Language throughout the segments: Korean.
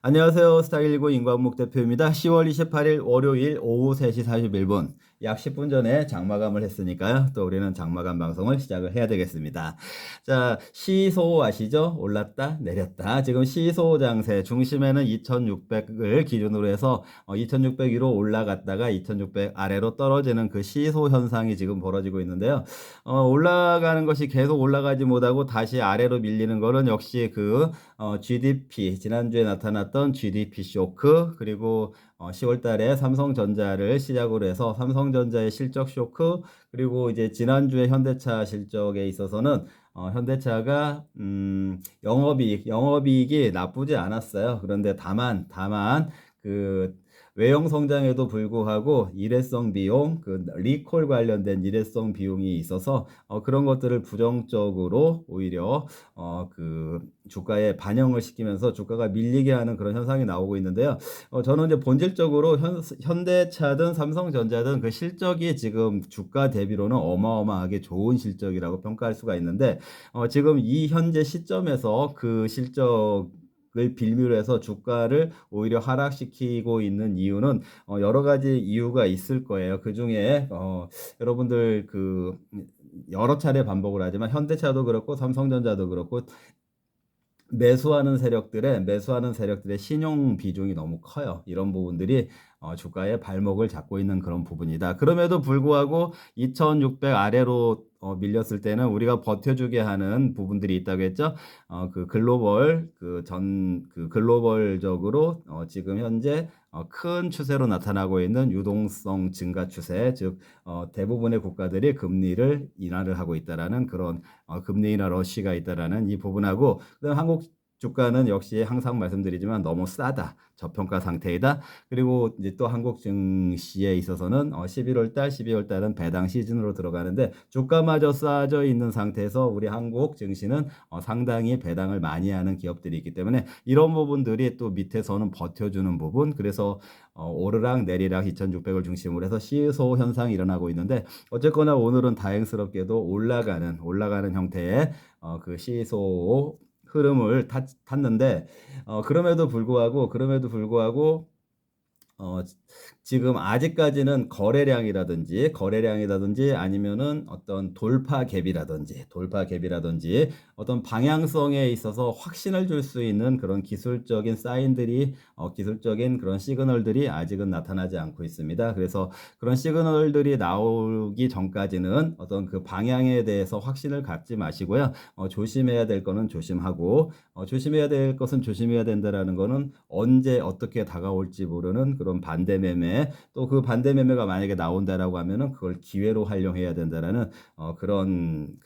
안녕하세요. 스타119 임광목 대표입니다. 10월 28일 월요일 오후 3시 41분. 약 10분 전에 장마감을 했으니까요. 또 우리는 장마감 방송을 시작을 해야 되겠습니다. 자, 시소 아시죠? 올랐다, 내렸다. 지금 시소 장세 중심에는 2600을 기준으로 해서 2600 위로 올라갔다가 2600 아래로 떨어지는 그 시소 현상이 지금 벌어지고 있는데요. 올라가는 것이 계속 올라가지 못하고 다시 아래로 밀리는 거는 역시 GDP, 지난주에 나타났던 GDP 쇼크, 그리고 10월 달에 삼성전자를 시작으로 해서 삼성전자의 실적 쇼크, 그리고 이제 지난주에 현대차 실적에 있어서는 현대차가 영업이익이 나쁘지 않았어요. 그런데 다만 그 외형 성장에도 불구하고 일회성 비용, 그 리콜 관련된 일회성 비용이 있어서 그런 것들을 부정적으로 오히려 그 주가에 반영을 시키면서 주가가 밀리게 하는 그런 현상이 나오고 있는데요. 저는 이제 본질적으로 현대차든 삼성전자든 그 실적이 지금 주가 대비로는 어마어마하게 좋은 실적이라고 평가할 수가 있는데 지금 이 현재 시점에서 그 실적 을 빌미로 해서 주가를 오히려 하락시키고 있는 이유는 여러 가지 이유가 있을 거예요. 그 중에 여러분들 여러 차례 반복을 하지만 현대차도 그렇고 삼성전자도 그렇고 매수하는 세력들의 신용 비중이 너무 커요. 이런 부분들이 주가의 발목을 잡고 있는 그런 부분이다. 그럼에도 불구하고 2600 아래로 밀렸을 때는 우리가 버텨주게 하는 부분들이 있다고 했죠. 글로벌적으로 지금 현재 큰 추세로 나타나고 있는 유동성 증가 추세, 즉 대부분의 국가들이 금리를 인하를 하고 있다라는 그런 금리 인하 러시가 있다라는 이 부분하고, 그다음 한국 주가는 역시 항상 말씀드리지만 너무 싸다, 저평가 상태이다. 그리고 이제 또 한국 증시에 있어서는 11월 달, 12월 달은 배당 시즌으로 들어가는데 주가마저 싸져 있는 상태에서 우리 한국 증시는 상당히 배당을 많이 하는 기업들이 있기 때문에 이런 부분들이 또 밑에서는 버텨주는 부분. 그래서 오르락 내리락 2600을 중심으로 해서 시소 현상이 일어나고 있는데, 어쨌거나 오늘은 다행스럽게도 올라가는 형태의 그 시소 흐름을 탔는데, 그럼에도 불구하고 어, 지금 아직까지는 거래량이라든지 아니면은 어떤 돌파 갭이라든지 어떤 방향성에 있어서 확신을 줄 수 있는 그런 기술적인 사인들이, 기술적인 그런 시그널들이 아직은 나타나지 않고 있습니다. 그래서 그런 시그널들이 나오기 전까지는 어떤 그 방향에 대해서 확신을 갖지 마시고요. 조심해야 될 거는 조심하고, 조심해야 될 것은 조심해야 된다라는 거는 언제 어떻게 다가올지 모르는 그런 반대 매매, 또 그 반대 매매가 만약에 나온다라고 하면은 그걸 기회로 활용해야 된다라는 그런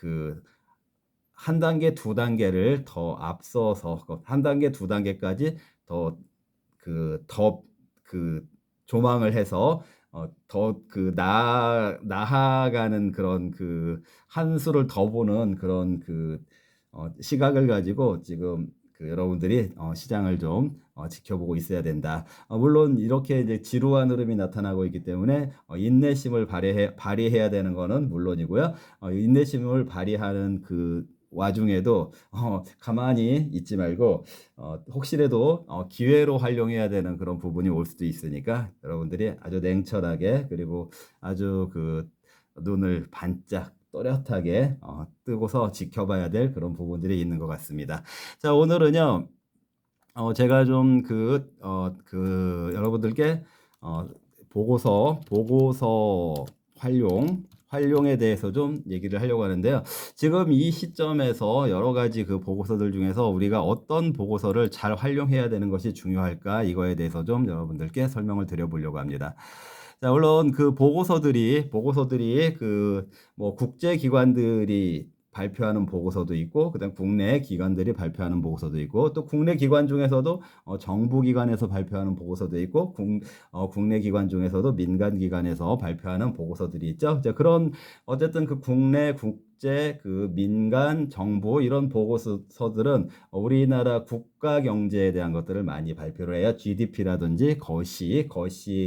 한 단계 두 단계를 더 앞서서 한 단계 두 단계까지 더 더 조망을 해서 더 나아가는 그런 한 수를 더 보는 그런 시각을 가지고 지금 여러분들이 시장을 좀 지켜보고 있어야 된다. 물론 이렇게 이제 지루한 흐름이 나타나고 있기 때문에 인내심을 발휘해야 되는 거는 물론이고요. 인내심을 발휘하는 그 와중에도 가만히 있지 말고 혹시라도 기회로 활용해야 되는 그런 부분이 올 수도 있으니까 여러분들이 아주 냉철하게, 그리고 아주 눈을 반짝 또렷하게 뜨고서 지켜봐야 될 그런 부분들이 있는 것 같습니다. 자, 오늘은요, 제가 좀 여러분들께 보고서 활용에 대해서 좀 얘기를 하려고 하는데요. 지금 이 시점에서 여러 가지 그 보고서들 중에서 우리가 어떤 보고서를 잘 활용해야 되는 것이 중요할까, 이거에 대해서 좀 여러분들께 설명을 드려보려고 합니다. 자, 물론 그 보고서들이 뭐 국제기관들이 발표하는 보고서도 있고, 그다음 국내 기관들이 발표하는 보고서도 있고, 또 국내 기관 중에서도 정부 기관에서 발표하는 보고서도 있고, 국내 기관 중에서도 민간 기관에서 발표하는 보고서들이 있죠. 자, 그런 어쨌든 국내 국제 민간 정부 이런 보고서들은 우리나라 국가 경제에 대한 것들을 많이 발표를 해요. GDP라든지 거시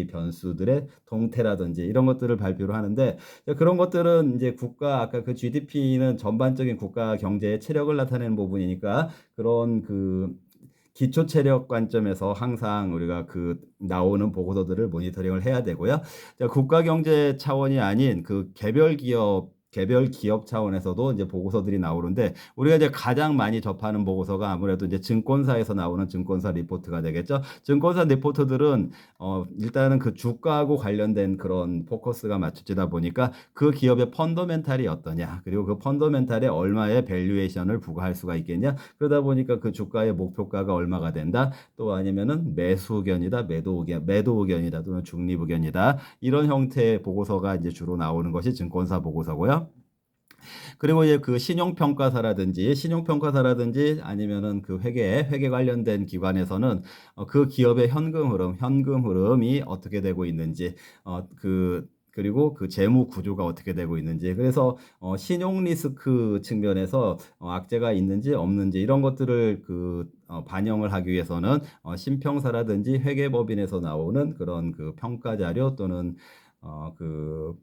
변수들의 동태라든지 이런 것들을 발표를 하는데, 그런 것들은 이제 아까 GDP는 전반적인 국가 경제의 체력을 나타내는 부분이니까 그런 기초 체력 관점에서 항상 우리가 그 나오는 보고서들을 모니터링을 해야 되고요. 자, 국가 경제 차원이 아닌 그 개별 기업 차원에서도 이제 보고서들이 나오는데 우리가 이제 가장 많이 접하는 보고서가 아무래도 이제 증권사에서 나오는 증권사 리포트가 되겠죠. 증권사 리포트들은 일단은 그 주가하고 관련된 그런 포커스가 맞춰지다 보니까 그 기업의 펀더멘탈이 어떠냐, 그리고 그 펀더멘탈에 얼마의 밸류에이션을 부과할 수가 있겠냐, 그러다 보니까 그 주가의 목표가가 얼마가 된다, 또 아니면은 매수 의견이다, 매도 의견이다, 또는 중립 의견이다, 이런 형태의 보고서가 이제 주로 나오는 것이 증권사 보고서고요. 그리고 이제 그 신용평가사라든지 아니면은 그 회계 관련된 기관에서는 그 기업의 현금 흐름이 어떻게 되고 있는지, 그리고 그 재무 구조가 어떻게 되고 있는지, 그래서 신용 리스크 측면에서 악재가 있는지 없는지 이런 것들을 반영을 하기 위해서는 신평사라든지 회계법인에서 나오는 그런 그 평가 자료 또는 그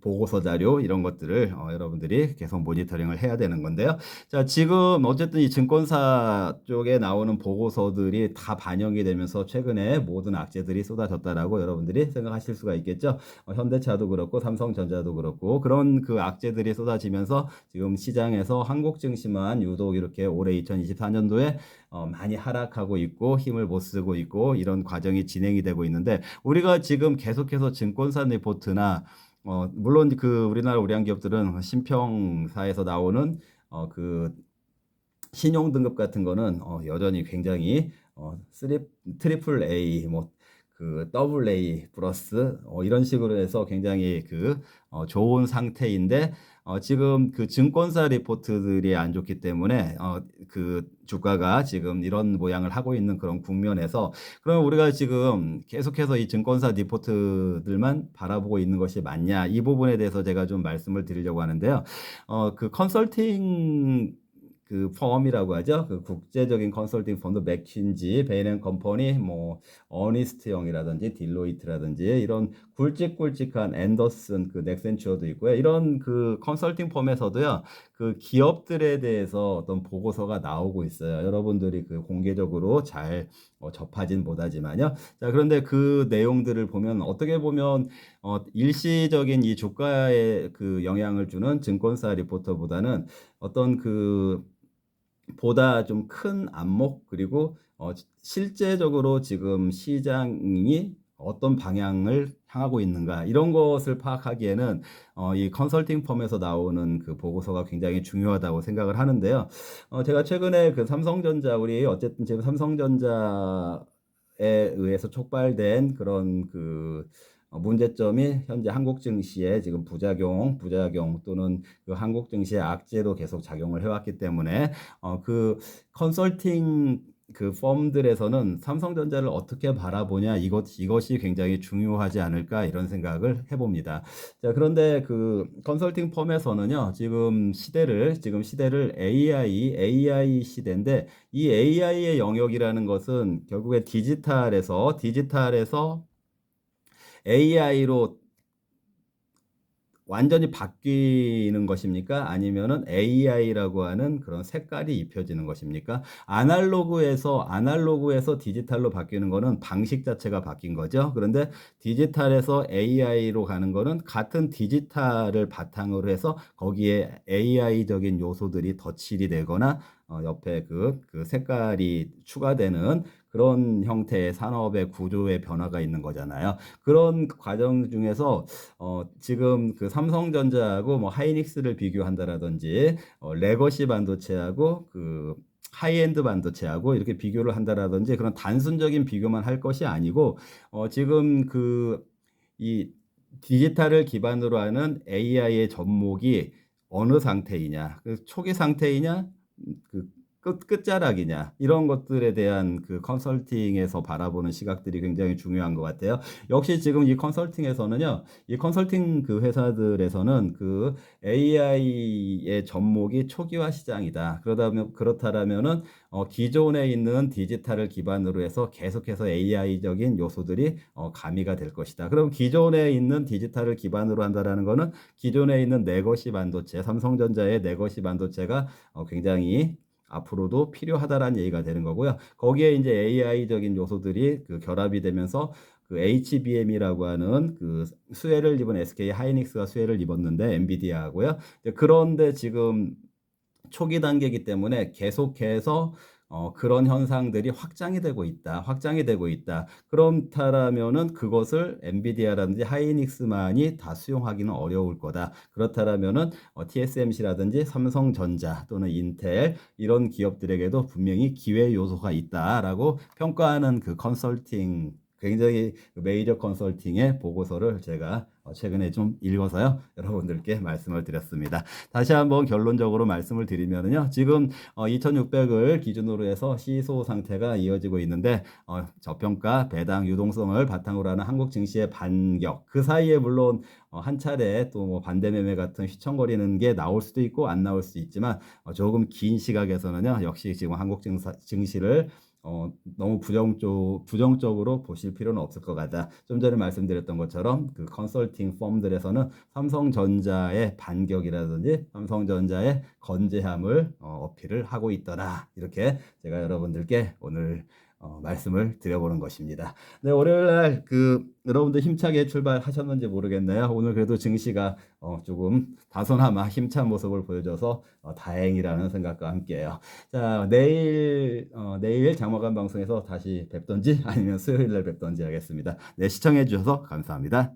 보고서 자료, 이런 것들을 여러분들이 계속 모니터링을 해야 되는 건데요. 자, 지금 어쨌든 이 증권사 쪽에 나오는 보고서들이 다 반영이 되면서 최근에 모든 악재들이 쏟아졌다라고 여러분들이 생각하실 수가 있겠죠. 현대차도 그렇고 삼성전자도 그렇고 그런 그 악재들이 쏟아지면서 지금 시장에서 한국 증시만 유독 이렇게 올해 2024년도에 많이 하락하고 있고 힘을 못 쓰고 있고, 이런 과정이 진행이 되고 있는데, 우리가 지금 계속해서 증권사 리포트나 물론 그 우리나라 우량 기업들은 신평사에서 나오는 그 신용 등급 같은 거는 여전히 굉장히 트리플 A, 뭐 그 더블 A 플러스 이런 식으로 해서 굉장히 좋은 상태인데, 지금 그 증권사 리포트들이 안 좋기 때문에 그 주가가 지금 이런 모양을 하고 있는 그런 국면에서, 그럼 우리가 지금 계속해서 이 증권사 리포트들만 바라보고 있는 것이 맞냐, 이 부분에 대해서 제가 좀 말씀을 드리려고 하는데요. 그 컨설팅 그 펌이라고 하죠. 그 국제적인 컨설팅 펌도 맥킨지, 베인앤컴퍼니, 뭐 어니스트 영이라든지 딜로이트라든지 이런 굵직굵직한 앤더슨, 그 넥센추어도 있고요. 이런 그 컨설팅 펌에서도요, 그 기업들에 대해서 어떤 보고서가 나오고 있어요. 여러분들이 그 공개적으로 잘 접하진 못하지만요. 자, 그런데 그 내용들을 보면 어떻게 보면 일시적인 이 주가에 그 영향을 주는 증권사 리포터보다는 어떤 보다 좀 큰 안목, 그리고 실제적으로 지금 시장이 어떤 방향을 향하고 있는가, 이런 것을 파악하기에는 이 컨설팅 펌에서 나오는 그 보고서가 굉장히 중요하다고 생각을 하는데요. 제가 최근에 그 삼성전자, 우리 어쨌든 지금 삼성전자에 의해서 촉발된 그런 문제점이 현재 한국 증시에 지금 부작용 또는 그 한국 증시의 악재로 계속 작용을 해왔기 때문에 그 컨설팅 그 펌들에서는 삼성전자를 어떻게 바라보냐, 이것이 굉장히 중요하지 않을까, 이런 생각을 해봅니다. 자, 그런데 그 컨설팅 펌에서는요, 지금 시대를 AI 시대인데, 이 AI의 영역이라는 것은 결국에 디지털에서 AI로 완전히 바뀌는 것입니까? 아니면은 AI라고 하는 그런 색깔이 입혀지는 것입니까? 아날로그에서 디지털로 바뀌는 거는 방식 자체가 바뀐 거죠. 그런데 디지털에서 AI로 가는 거는 같은 디지털을 바탕으로 해서 거기에 AI적인 요소들이 덧칠이 되거나 옆에 그 색깔이 추가되는 그런 형태의 산업의 구조의 변화가 있는 거잖아요. 그런 과정 중에서 지금 그 삼성전자하고 뭐 하이닉스를 비교한다라든지 레거시 반도체하고 그 하이엔드 반도체하고 이렇게 비교를 한다라든지, 그런 단순적인 비교만 할 것이 아니고 지금 이 디지털을 기반으로 하는 AI의 접목이 어느 상태이냐, 초기 상태이냐, 그 끝자락이냐, 이런 것들에 대한 그 컨설팅에서 바라보는 시각들이 굉장히 중요한 것 같아요. 역시 지금 이 컨설팅에서는요, 이 컨설팅 그 회사들에서는 그 AI의 접목이 초기화 시장이다. 그렇다면은 기존에 있는 디지털을 기반으로 해서 계속해서 AI적인 요소들이 가미가 될 것이다. 그럼 기존에 있는 디지털을 기반으로 한다라는 거는 기존에 있는 레거시 반도체, 삼성전자의 레거시 반도체가 굉장히 앞으로도 필요하다라는 얘기가 되는 거고요. 거기에 이제 AI적인 요소들이 그 결합이 되면서 그 HBM이라고 하는 그 수혜를 입은 SK 하이닉스가 수혜를 입었는데 엔비디아하고요. 그런데 지금 초기 단계이기 때문에 계속해서 그런 현상들이 확장이 되고 있다. 확장이 되고 있다. 그렇다라면은 그것을 엔비디아라든지 하이닉스만이 다 수용하기는 어려울 거다. 그렇다라면은 TSMC라든지 삼성전자 또는 인텔 이런 기업들에게도 분명히 기회 요소가 있다라고 평가하는 그 컨설팅 굉장히 메이저 컨설팅의 보고서를 제가 최근에 좀 읽어서요. 여러분들께 말씀을 드렸습니다. 다시 한번 결론적으로 말씀을 드리면은요. 지금 2600을 기준으로 해서 시소 상태가 이어지고 있는데 저평가, 배당, 유동성을 바탕으로 하는 한국 증시의 반격 그 사이에 물론 한 차례 또 뭐 반대 매매 같은 휘청거리는 게 나올 수도 있고 안 나올 수도 있지만 조금 긴 시각에서는요. 역시 지금 한국 증시를 너무 부정적으로 보실 필요는 없을 것 같다. 좀 전에 말씀드렸던 것처럼 그 컨설팅 펌들에서는 삼성전자의 반격이라든지 삼성전자의 건재함을 어필을 하고 있더라. 이렇게 제가 여러분들께 오늘 말씀을 드려보는 것입니다. 네, 월요일 날 여러분들 힘차게 출발하셨는지 모르겠네요. 오늘 그래도 증시가 조금 다소나마 힘찬 모습을 보여줘서 다행이라는 생각과 함께해요. 자, 내일 장마감 방송에서 다시 뵙던지 아니면 수요일 날 뵙던지 하겠습니다. 네, 시청해 주셔서 감사합니다.